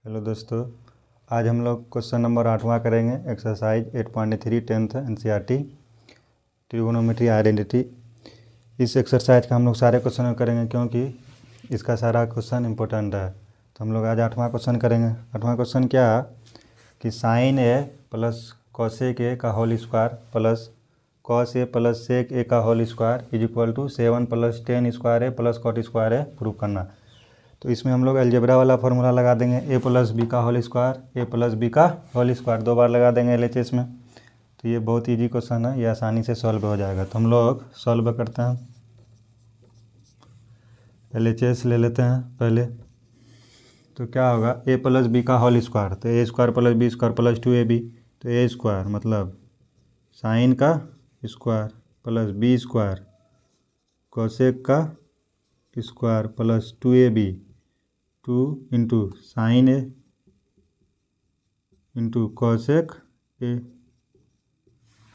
Hello दोस्तों, आज हम लोग क्वेश्चन नंबर 8वां करेंगे। Exercise 8.3 10th NCERT trigonometry identity. इस एक्सरसाइज का हम लोग सारे क्वेश्चन करेंगे क्योंकि इसका सारा क्वेश्चन इंपॉर्टेंट है। तो हम लोग आज 8वां क्वेश्चन करेंगे। 8वां क्वेश्चन क्या है कि sine A plus cosec A का whole square plus cos A plus sec A का whole square is equal to 7 + 10 square A plus cot square A prove करना। तो इसमें हम लोग अलजेब्रा वाला फार्मूला लगा देंगे, ए प्लस बी का whole square, A plus B का होल स्क्वायर 2 बार लगा देंगे LHS में। तो ये बहुत इजी क्वेश्चन है, ये आसानी से सॉल्व हो जाएगा। तो हम लोग सॉल्व करते हैं। LHS ले लेते हैं पहले। तो क्या होगा, ए प्लस बी का होल स्क्वायर, तो A square plus B square plus 2ab। तो ए स्क्वायर मतलब साइन का square plus B square cosec का square plus 2ab 2 into sine A into cosec A.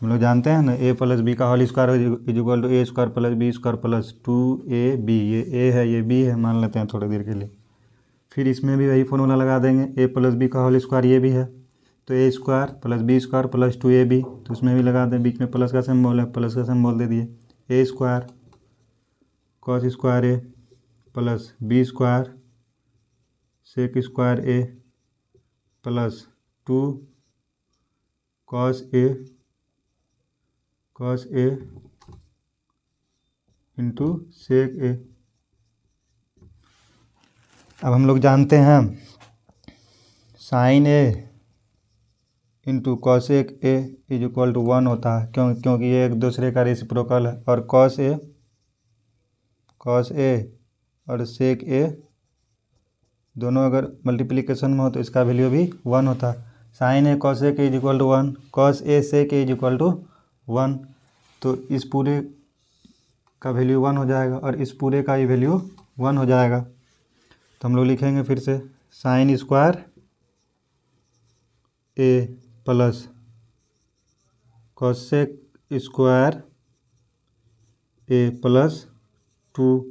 हम लोग जानते हैं ना, ए प्लस बी का whole square is equal to A square plus B square plus 2ab। ये ए है, ये बी है, मान लेते हैं थोड़ी देर के लिए। फिर इसमें भी वही फॉर्मूला लगा देंगे, ए प्लस बी का होल स्क्वायर ये भी है, तो A square plus B square plus 2ab। तो उसमें भी लगा दें, बीच में प्लस का सिंबल है, प्लस का सिंबल दे दिए। A square cos square A plus B square sec square A plus 2 cos A into sec A. अब हम लोग जानते हैं sine A into cosec A is equal to 1 होता है, क्योंकि ये एक दूसरे का रेसिप्रोकल है। और कॉस ए और सेक ए दोनों अगर मल्टीप्लिकेशन में हो तो इसका वैल्यू भी 1 होता है। Sine A cosec A is equal to 1, cos A sec A is equal to 1। तो इस पूरे का वैल्यू 1 हो जाएगा और इस पूरे का ही वैल्यू 1 हो जाएगा। तो हम लोग लिखेंगे फिर से, sign square A plus cosec square A plus 2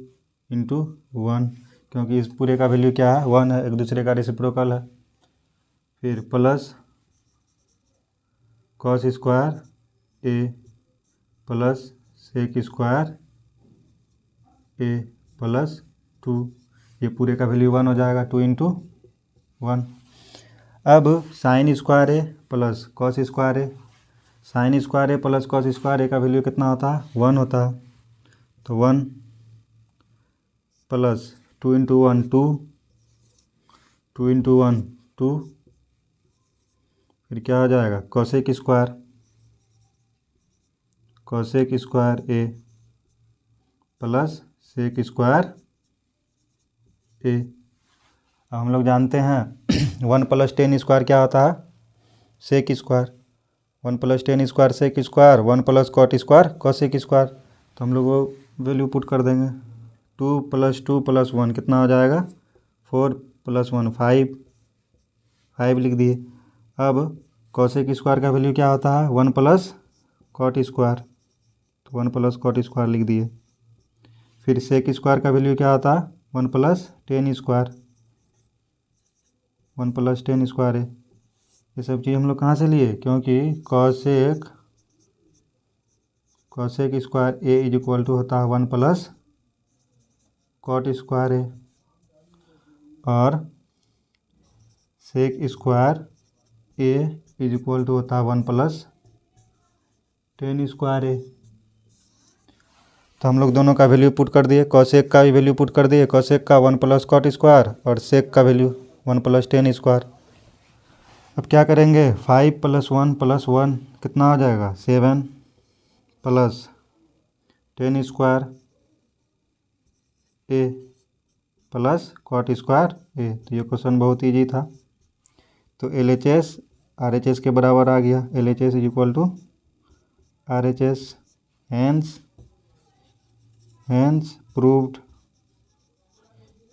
into 1, क्योंकि इस पूरे का वैल्यू क्या है, 1 है, एक दूसरे का रेसिप्रोकल है। फिर plus cos square A plus sec square A plus 2, ये पूरे का वैल्यू 1 हो जाएगा, 2 इंटू 1। अब sine square A plus cos square A, sign square A plus cos square ए का वैल्यू कितना होता है, 1 होता है। तो 1 प्लस 2 इंटू 1 2, 2 इंटू 1 2, फिर क्या हो जाएगा, cosec square A plus sec square A. अब हम लोग जानते हैं 1 + 10 स्क्वायर क्या होता है, sec square. 1 + 10 square sec square, 1 plus cot square cosec square. तो हम लोग वो वैल्यू पुट कर देंगे, 2 + 2 + 1 कितना हो जाएगा, 4 + 1 5 लिख दिए। अब कॉसेक स्क्वायर का वैल्यू क्या होता है, 1 प्लस कॉट स्क्वायर, तो 1 प्लस कॉट स्क्वायर लिख दिए। फिर सेक स्क्वायर का वैल्यू क्या होता है, 1 + 10 स्क्वायर, 1 + 10 स्क्वायर है। ये सब चीज़ हम लोग कहाँ से लिए, क्योंकि cosec square A is equal to होता है 1 प्लस कॉट स्क्वायर ए, और sec square A is equal to होता है 1 + 10 स्क्वायर ए। तो हम लोग दोनों का वैल्यू पुट कर दिए, कॉसेक का भी वैल्यू पुट कर दिए, कॉसेक का 1 प्लस कॉट स्क्वायर और सेक का वैल्यू 1 + 10 स्क्वायर। अब क्या करेंगे, 5 + 1 + 1 कितना हो जाएगा, 7 + 10 square A plus cot square A. तो ये क्वेश्चन बहुत ईजी था। तो LHS RHS के बराबर आ गया, LHS is equal to RHS, hence proved.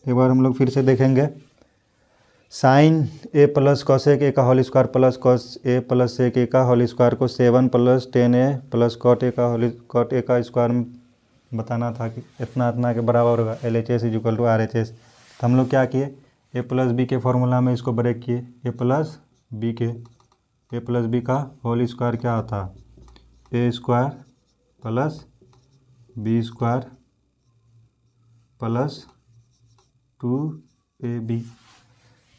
एक बार हम लोग फिर से देखेंगे, sine A plus cosec A का whole square plus cos A plus sec A का होल स्क्वायर को 7 + 10 ए प्लस कॉट ए का स्क्वायर में बताना था कि इतना के बराबर होगा। LHS is equal to RHS। तो हम लोग क्या किए, ए प्लस बी के फॉर्मूला में इसको ब्रेक किए, ए प्लस बी का होल स्क्वायर क्या होता है, A square plus B square plus 2ab।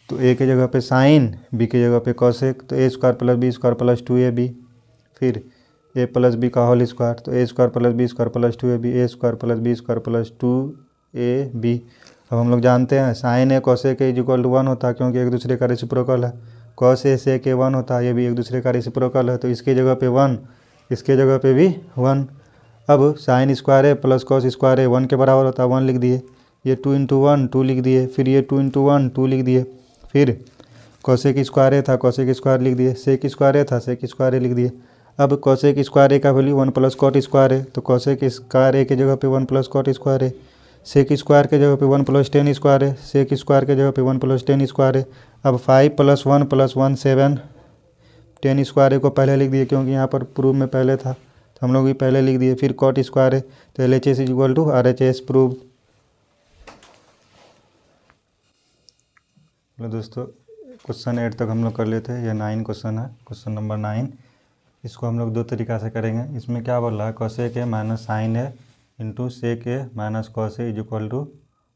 तो ए के जगह पे साइन, बी के जगह पे कॉसेक, तो A square plus B square plus 2ab। फिर ए प्लस बी का होल स्क्वायर, तो A square plus B square plus 2ab, A square plus B square plus 2ab। अब हम लोग जानते हैं sine A cosec A is equal to 1 होता है, क्योंकि एक दूसरे का रेसिप्रोकल है। कॉस ए सेक ए 1 होता है, ये भी एक दूसरे का रेसिप्रोकल है, तो इसके जगह पे 1, इसके जगह पे भी 1। अब sine square A plus cos square A 1 के बराबर होता है, 1 लिख दिए। ये 2 इंटू 1 2 लिख दिए, फिर ये 2 इंटू 1 2 लिख दिए। फिर कॉसेक स्क्वायर ए था, कॉसेक स्क्वायर लिख दिए, सेक स्क्वायर ए था, सेक स्क्वायर ए लिख दिए। अब कॉसेक स्क्वायर ए का वैल्यू 1 प्लस कॉट स्क्वायर है, तो कॉसेक स्क्वायर ए के जगह पे 1 प्लस कॉट स्क्वायर है। सेक स्क्वायर के जगह पे 1 प्लस टेन स्क्वायर है, सेक स्क्वायर के जगह पे 1 प्लस टेन स्क्वायर है। अब 5 प्लस 1 प्लस 1 7, टेन स्क्वायर ए को पहले लिख दिए क्योंकि यहाँ पर प्रूव में पहले था, तो हम लोग भी पहले लिख दिए। फिर कॉट स्क्वायर है, तो LHS is equal to RHS prove. चलो दोस्तों, क्वेश्चन 8 तक हम लोग कर लेते हैं। यह 9 क्वेश्चन है, क्वेश्चन नंबर 9। इसको हम लोग दो तरीक़ा से करेंगे। इसमें क्या बोल रहा है, cosec A minus sine A into sec A minus cos A is equal to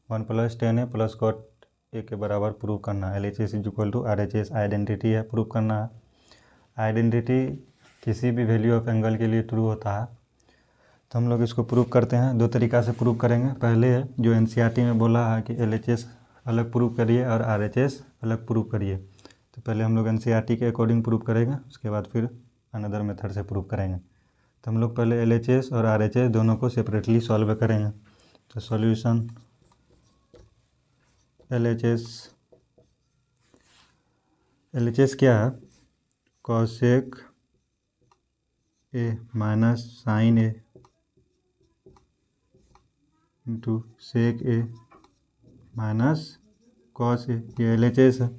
1 plus tan A plus cot A के बराबर प्रूव करना है। LHS is equal to RHS identity है, प्रूव करना है। आइडेंटिटी किसी भी वैल्यू ऑफ एंगल के लिए ट्रू होता है, तो हम लोग इसको प्रूव करते हैं। दो तरीक़ा से प्रूव करेंगे। पहले जो NCERT में बोला है कि LHS अलग प्रूव करिए और RHS अलग प्रूव करिए, तो पहले हम लोग NCERT के अकॉर्डिंग प्रूव करेंगे, उसके बाद फिर अनदर मेथड से प्रूव करेंगे। तो हम लोग पहले LHS और RHS दोनों को सेपरेटली सॉल्व करेंगे। तो सॉल्यूशन LHS क्या है, cosec A minus sine A into sec A minus cos A, ये LHS है।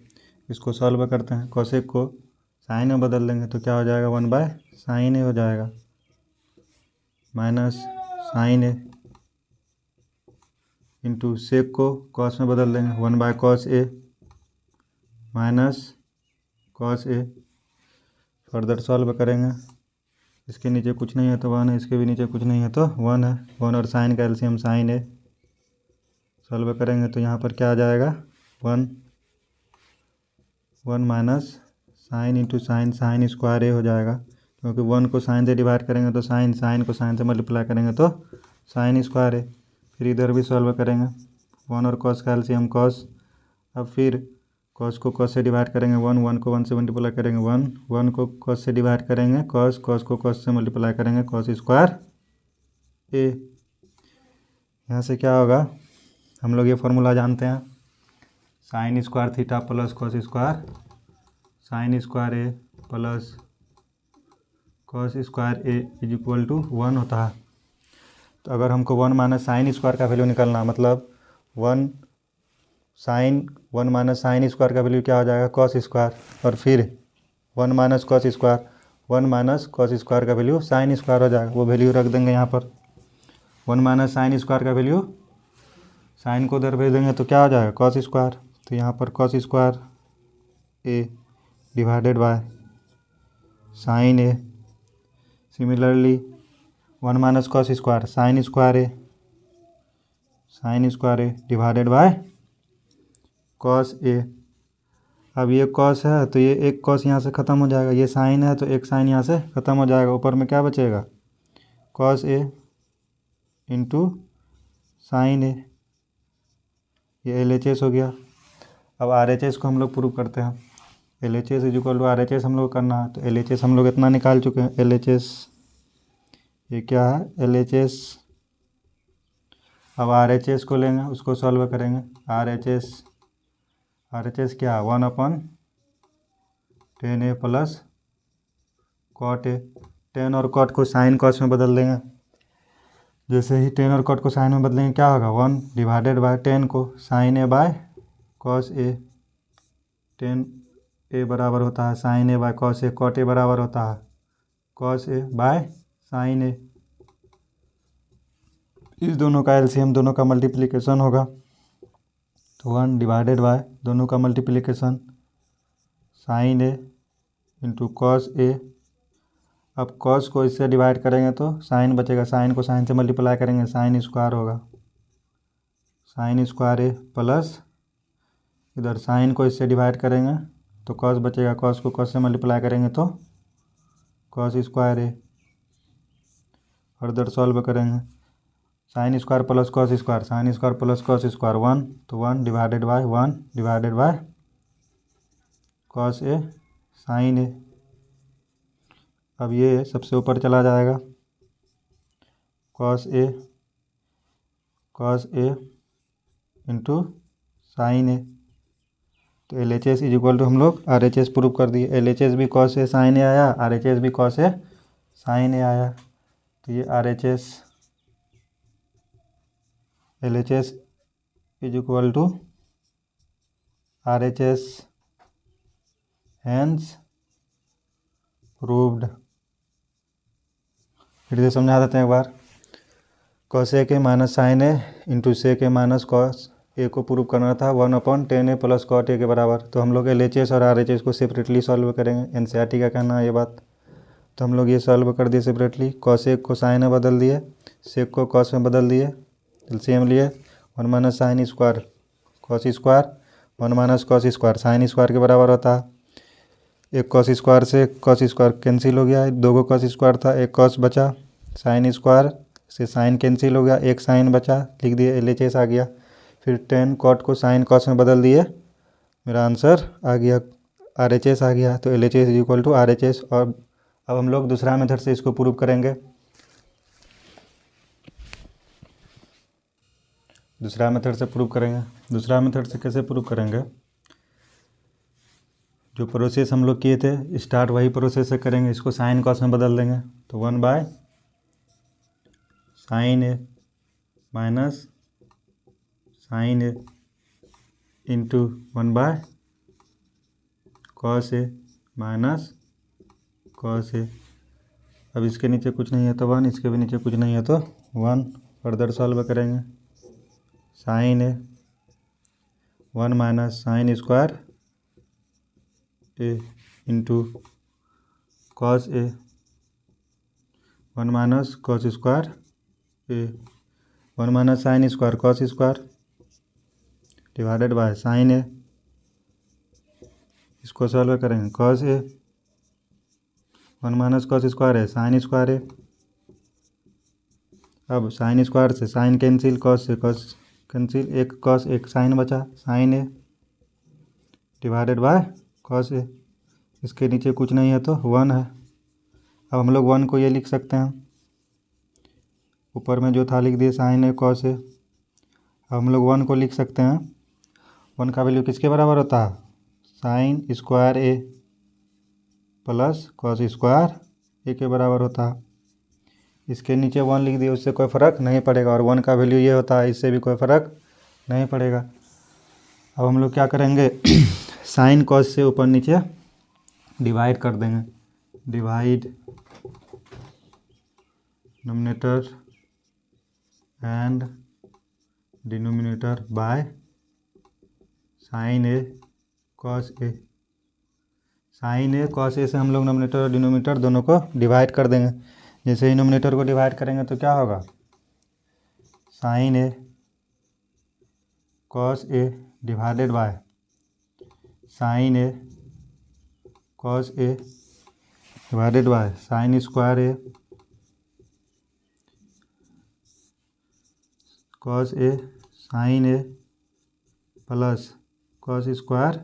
इसको सॉल्व करते हैं। कॉसेक को साइन में बदल देंगे तो क्या हो जाएगा, 1 बाय साइन ए हो जाएगा, माइनस साइन ए इंटू सेक को कॉस में बदल देंगे, 1 by cos A minus cos A. Further solve करेंगे। इसके नीचे कुछ नहीं है तो 1 है, इसके भी नीचे कुछ नहीं है तो 1 है। 1 और साइन का एलसीएम साइन ए। सॉल्व करेंगे तो यहाँ पर क्या आ जाएगा, 1 minus sine into sine, sine square A हो जाएगा, क्योंकि 1 को साइन से डिवाइड करेंगे तो साइन, साइन को साइन से मल्टीप्लाई करेंगे तो साइन स्क्वायर ए। फिर इधर भी सॉल्व करेंगे। 1 और कॉस का एलसीएम कॉस। अब फिर कॉस को कॉस से डिवाइड करेंगे, 1 को 1 से मल्टीप्लाई करेंगे 1 को कॉस से डिवाइड करेंगे कॉस को कॉस से मल्टीप्लाई करेंगे कॉस स्क्वायर ए। यहाँ से क्या होगा, हम लोग ये फार्मूला जानते हैं, sine square theta plus cos square sine square A plus cos square A is equal to 1 होता है। तो अगर हमको 1 माइनस साइन स्क्वायर का वैल्यू निकालना, मतलब 1 माइनस साइन स्क्वायर का वैल्यू क्या हो जाएगा, कॉस स्क्वायर, और फिर 1 minus cos square, 1 minus cos square का वैल्यू साइन स्क्वायर हो जाएगा। वो वैल्यू रख देंगे यहाँ पर। 1 माइनस साइन स्क्वायर का वैल्यू, साइन को उधर भेज देंगे तो क्या हो जाएगा, कॉस स्क्वायर। तो यहाँ पर cos square A divided by sine A. Similarly 1 minus cos square sine square A divided by cos A. अब ये कॉस है तो ये एक कॉस यहाँ से ख़त्म हो जाएगा, ये साइन है तो एक साइन यहाँ से ख़त्म हो जाएगा, ऊपर में क्या बचेगा, कॉस ए इंटू साइन ए। ये LHS हो गया। अब RHS को हम लोग प्रूव करते हैं। LHS is equal to RHS हम लोग करना है, तो LHS हम लोग इतना निकाल चुके हैं। LHS ये क्या है, LHS। अब RHS को लेंगे, उसको सॉल्व करेंगे। RHS क्या है, 1/10 ए प्लस कॉट ए। 10 और कॉट को साइन कॉस में बदल देंगे। जैसे ही 10 और कॉट को साइन में बदलेंगे क्या होगा, 1 डिवाइडेड बाय 10 को sine A by cos A. 10 A बराबर होता है sine A by cos A, cot A बराबर होता है cos A by sine A. इस दोनों का एलसीएम, दोनों का मल्टीप्लिकेशन होगा, तो तो 1 डिवाइडेड बाय दोनों का multiplication sign A into cos A. अब कॉस को इससे डिवाइड करेंगे तो साइन बचेगा, साइन को साइन से मल्टीप्लाई करेंगे साइन स्क्वायर होगा, साइन स्क्वायर ए प्लस इधर साइन को इससे डिवाइड करेंगे तो कॉस बचेगा, कॉस को कॉस से मल्टीप्लाई करेंगे तो cos square A. Further solve करेंगे sine square plus cos square, sine square plus cos square 1, तो 1 divided by cos A sine A. अब ये सबसे ऊपर चला जाएगा cos A into sine A. तो L H S is equal to हम लोग आर एच एस प्रूव कर दिए, एल एच एस भी कॉस ए साइन ए आया, आर एच एस भी कॉस ए साइन ए आया। तो ये R H S L H S is equal to R H S hence proved. फिर से समझा देते हैं एक बार, कॉस ए के माइनस साइन ए इंटू से के माइनस कॉस ए को प्रूव करना था 1/10 प्लस कॉट ए के बराबर। तो हम लोग एल एच एस और आर एच एस को सेपरेटली सॉल्व करेंगे, एन सी आर टी का कहना है ये बात। तो हम लोग ये सॉल्व कर दिए सेपरेटली, कॉस ए को साइन में बदल दिए, सेक को कॉस में बदल दिए, एलसीएम लिए 1 minus sine square cos square 1 minus cos square sine square के बराबर होता है। एक कॉस स्क्वायर से कॉस स्क्वायर कैंसिल हो गया, 2 कॉस स्क्वायर था, एक कॉस बचा, साइन स्क्वायर से साइन कैंसिल हो गया, एक साइन बचा, लिख दिए एल एच एस आ गया। फिर 10 कॉट को साइन कॉस में बदल दिए, मेरा आंसर आ गया आर एच एस आ गया। तो L H S is equal to R H S. और अब हम लोग दूसरा मेथड से इसको प्रूव करेंगे। दूसरा मेथड से कैसे प्रूव करेंगे, जो प्रोसेस हम लोग किए थे स्टार्ट वही प्रोसेस से करेंगे, इसको साइन कॉस में बदल देंगे। तो 1 by sine A minus sine A into 1 by cos A minus cos A. अब इसके नीचे कुछ नहीं है तो 1, इसके भी नीचे कुछ नहीं है तो 1। फर्दर सॉल्व करेंगे sine A 1 minus sine square A into cos A 1 minus cos square A 1 minus sine square cos square divided by sine A. इसको सॉल्व करेंगे cos A 1 minus cos square है साइन स्क्वायर ए। अब sine square से sine cancel, cos से cos cancel, एक cos एक sine बचा, sine A divided by cos A. इसके नीचे कुछ नहीं है तो 1 है। अब हम लोग 1 को ये लिख सकते हैं, ऊपर में जो था लिख दिए साइन ए कॉस ए। अब हम लोग 1 को लिख सकते हैं, 1 का वैल्यू किसके बराबर होता है, sine square A plus cos square ए के बराबर होता है। इसके नीचे 1 लिख दिए, उससे कोई फ़र्क नहीं पड़ेगा, और 1 का वैल्यू ये होता है, इससे भी कोई फ़र्क नहीं पड़ेगा। अब हम लोग क्या करेंगे साइन कॉस से ऊपर नीचे डिवाइड कर देंगे, divide numerator and denominator by sine A cos A. Sine A cos A से हम लोग नोमिनेटर और डिनोमिनेटर दोनों को डिवाइड कर देंगे। जैसे ही नोमिनेटर को डिवाइड करेंगे तो क्या होगा, sine A cos A divided by sine A cos A divided by sine square A cos A sine A plus cos square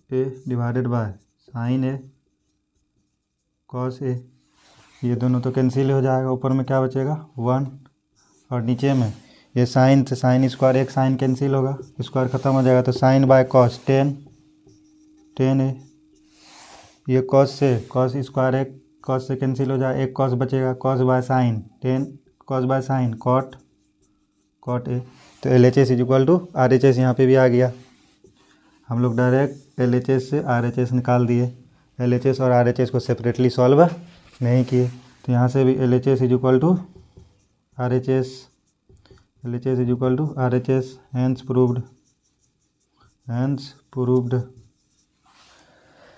A divided by sine A cos A. ये दोनों तो cancel हो जाएगा, ऊपर में क्या बचेगा 1, और नीचे में ये साइन से साइन स्क्वायर, एक साइन कैंसिल होगा, स्क्वायर ख़त्म हो जाएगा तो साइन बाय कॉस 10 ए। ये कॉस से कॉस स्क्वायर एक कॉस से कैंसिल हो जाए, एक कॉस बचेगा, cos by sine 10 cos by sine cot A. तो L H S is equal to R H S यहाँ पर भी आ गया। हम लोग डायरेक्ट एल एच एस से आर एच एस निकाल दिए, एल एच एस और आर एच एस को सेपरेटली सॉल्व नहीं किए। तो यहाँ से भी L H S is equal to R H S, L H S is equal to R H S hence proved. Hence proved.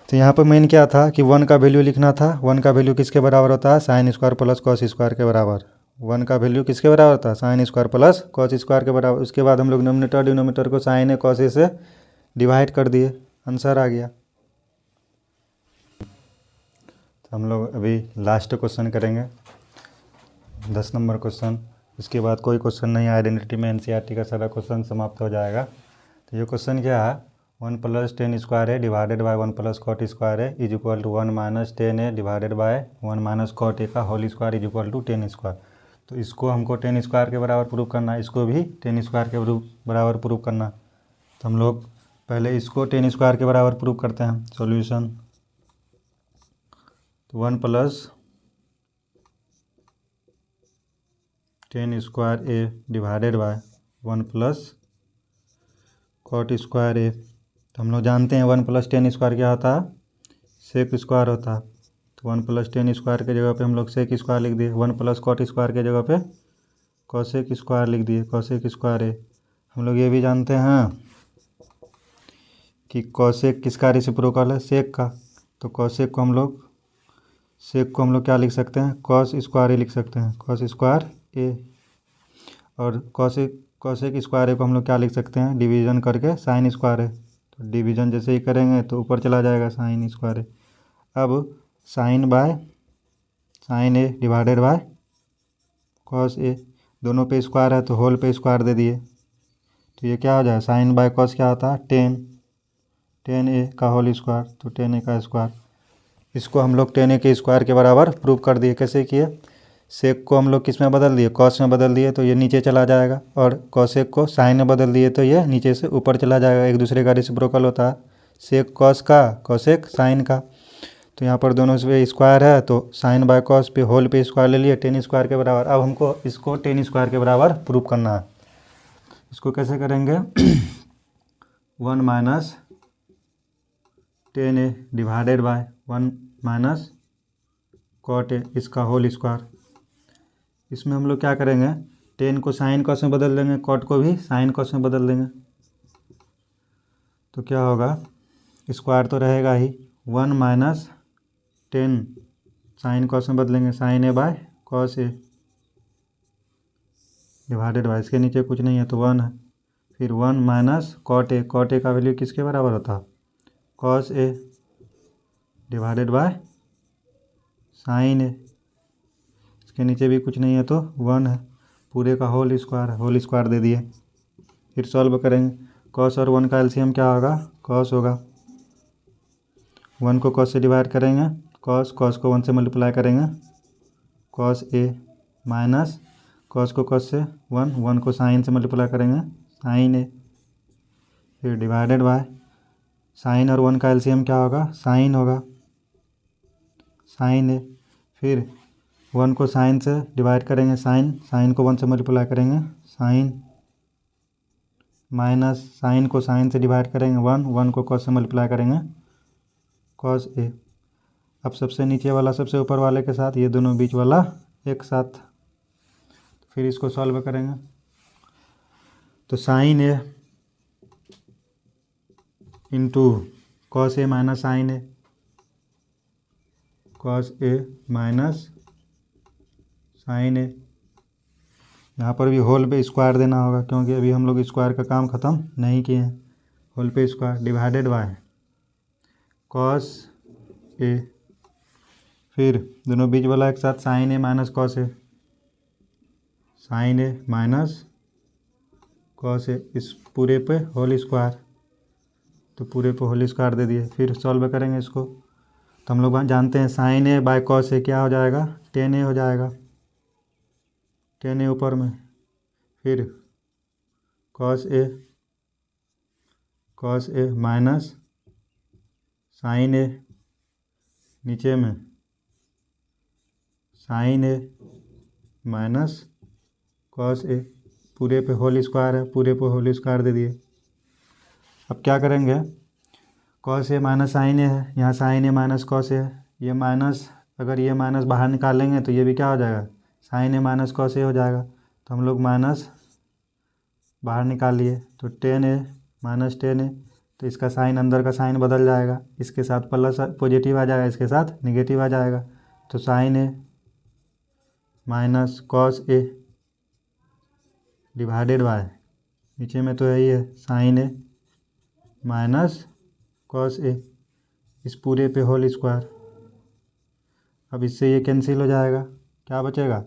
तो यहाँ पर मेन क्या था कि 1 का वैल्यू लिखना था। 1 का वैल्यू किसके बराबर होता है? Sine square plus cos square के बराबर। 1 का वैल्यू किसके बराबर होता है? Sine square plus cos square के बराबर। उसके बाद हम लोग नोमिनेटर डिनोमिनेटर को साइन ए कॉस ए से डिवाइड कर दिए, आंसर आ गया। तो हम लोग अभी लास्ट क्वेश्चन करेंगे, 10 नंबर क्वेश्चन। इसके बाद कोई क्वेश्चन नहीं, आइडेंटिटी में एनसीईआरटी का सारा क्वेश्चन समाप्त हो जाएगा। तो ये क्वेश्चन क्या है? 1 + 10 square A divided by 1 + cot square A is equal to 1 - 10 A divided by 1 - cot A का whole square is equal to 10 square. तो इसको हमको 10 स्क्वायर के बराबर प्रूव करना है, इसको भी 10 स्क्वायर के बराबर प्रूव करना। तो हम लोग पहले इसको 10 स्क्वायर के बराबर प्रूव करते हैं। सॉल्यूशन, तो 1 + 10 square A divided by 1 + cot square A. तो हम लोग जानते हैं 1 + 10 स्क्वायर क्या होता है? सेक स्क्वायर होता है। तो 1 + 10 स्क्वायर के जगह पे हम लोग सेक स्क्वायर लिख दिए, 1 + कॉट स्क्वायर के जगह पे कॉसेक स्क्वायर लिख दिए, कॉसेक स्क्वायर ए। हम लोग ये भी जानते हैं कि कॉसेक किसका रेसिप्रोकल है? सेक का। तो कॉसेक को हम लोग क्या लिख सकते हैं? कॉस स्क्वायर ए लिख सकते हैं, कॉस स्क्वायर ए। और कॉसेक स्क्वायर ए को हम लोग क्या लिख सकते हैं? डिवीज़न करके साइन स्क्वायर ए। तो डिवीज़न जैसे ही करेंगे तो ऊपर चला जाएगा साइन स्क्वायर ए। अब sine A divided by cos A, दोनों पे स्क्वायर है तो होल पे स्क्वायर दे दिए। तो ये क्या हो जाएगा? साइन बाय कॉस क्या होता है? 10 ए का होल स्क्वायर, तो 10 ए का स्क्वायर। इसको हम लोग 10 ए के स्क्वायर के बराबर प्रूव कर दिए। कैसे किए? सेक को हम लोग किस में बदल दिए? कॉस में बदल दिए, तो ये नीचे चला जाएगा। और कॉसेक को साइन में बदल दिए तो ये नीचे से ऊपर चला जाएगा। एक दूसरे का रेसिप्रोकल होता है, सेक कॉस का, कॉसेक साइन का। तो यहाँ पर दोनों पे स्क्वायर है तो साइन बाय कॉस पे होल पे स्क्वायर ले लिए, 10 स्क्वायर के बराबर। अब हमको इसको 10 स्क्वायर के बराबर प्रूव करना है। इसको कैसे करेंगे? 1 - 10 ए डिवाइडेड बाय 1 - कॉट ए, इसका होल स्क्वायर। इसमें हम लोग क्या करेंगे? 10 को साइन कॉस में बदल देंगे, कॉट को भी साइन कॉस में बदल देंगे। तो क्या होगा? स्क्वायर तो रहेगा ही। 1 - 10 साइन कॉस में बदलेंगे, sine A by cos A divided by, इसके नीचे कुछ नहीं है तो 1 है। फिर 1 - कॉट ए, कॉट ए का वैल्यू किसके बराबर होता है? Cos A divided by sine A, इसके नीचे भी कुछ नहीं है तो 1 है। पूरे का होल स्क्वायर है, होल स्क्वायर दे दिए। फिर सॉल्व करेंगे। कॉस और 1 का एलसीएम क्या होगा? कॉस होगा। 1 को कॉस से डिवाइड करेंगे, कॉस को 1 से मल्टीप्लाई करेंगे, कॉस ए माइनस कॉस को कॉस से 1 को साइन से मल्टीप्लाई करेंगे, साइन ए। फिर डिवाइडेड बाय साइन और 1 का एलसीएम क्या होगा? साइन होगा, साइन ए। फिर 1 को साइन से डिवाइड करेंगे, साइन को 1 से मल्टीप्लाई करेंगे, साइन माइनस साइन को साइन से डिवाइड करेंगे 1 को कॉस से मल्टीप्लाई करेंगे, कॉस ए। अब सबसे नीचे वाला सबसे ऊपर वाले के साथ, ये दोनों बीच वाला एक साथ। फिर इसको सॉल्व करेंगे तो sine A into cos A minus sine A, cos A minus sine ए। यहाँ पर भी होल पे स्क्वायर देना होगा क्योंकि अभी हम लोग स्क्वायर का काम ख़त्म नहीं किए हैं। होल पे स्क्वायर डिवाइडेड बाय कॉस ए, फिर दोनों बीच वाला एक साथ sign A minus cos A, sine A minus cos A, इस पूरे पे होल स्क्वायर, तो पूरे पे होल स्क्वायर दे दिए। फिर सॉल्व करेंगे इसको तो हम लोग जानते हैं साइन ए बाय कॉस ए क्या हो जाएगा? 10 ए हो जाएगा, 10 ए ऊपर में। फिर कॉस ए माइनस साइन ए नीचे में, साइन ए माइनस कॉस ए, पूरे पे होल स्क्वायर है, पूरे पे होल स्क्वायर दे दिए। अब क्या करेंगे? कॉस ए माइनस साइन ए है, यहाँ साइन ए माइनस कॉस ए है, ये माइनस, अगर ये माइनस बाहर निकालेंगे तो ये भी क्या हो जाएगा? साइन ए माइनस कॉस ए हो जाएगा। तो हम लोग माइनस बाहर निकाल लिए तो 10 ए माइनस 10 ए तो इसका साइन, अंदर का साइन बदल जाएगा, इसके साथ प्लस पॉजिटिव आ जाएगा, इसके साथ निगेटिव आ जाएगा। तो sine A minus cos A divided by, नीचे में तो यही है sine A minus cos A, इस पूरे पे होल स्क्वायर। अब इससे ये कैंसिल हो जाएगा, क्या बचेगा,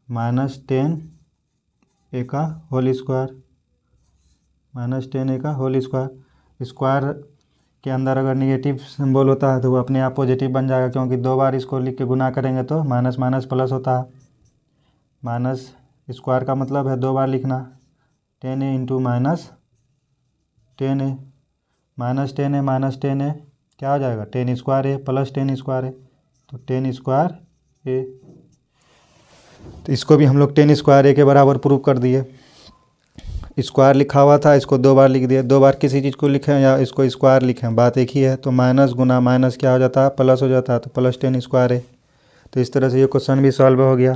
-10 ए का होल स्क्वायर, -10 ए का होल स्क्वायर। स्क्वायर के अंदर अगर निगेटिव सिंबल होता है तो वो अपने आप पॉजिटिव बन जाएगा, क्योंकि 2 बार इसको लिख के गुना करेंगे तो माइनस माइनस प्लस होता है। माइनस स्क्वायर का मतलब है 2 बार लिखना, 10 ए इंटू -10 ए, -10 ए -10 ए क्या हो जाएगा, 10 square A plus 10 square A, तो 10 स्क्वायर ए। तो इसको भी हम लोग 10 स्क्वायर ए के बराबर प्रूव कर दिए। स्क्वायर लिखा हुआ था, इसको 2 बार लिख दिया, 2 बार किसी चीज़ को लिखें या इसको स्क्वायर लिखें बात एक ही है। तो माइनस गुना माइनस क्या हो जाता है, प्लस हो जाता है, तो +10 स्क्वायर ए। तो इस तरह से ये क्वेश्चन भी सॉल्व हो गया।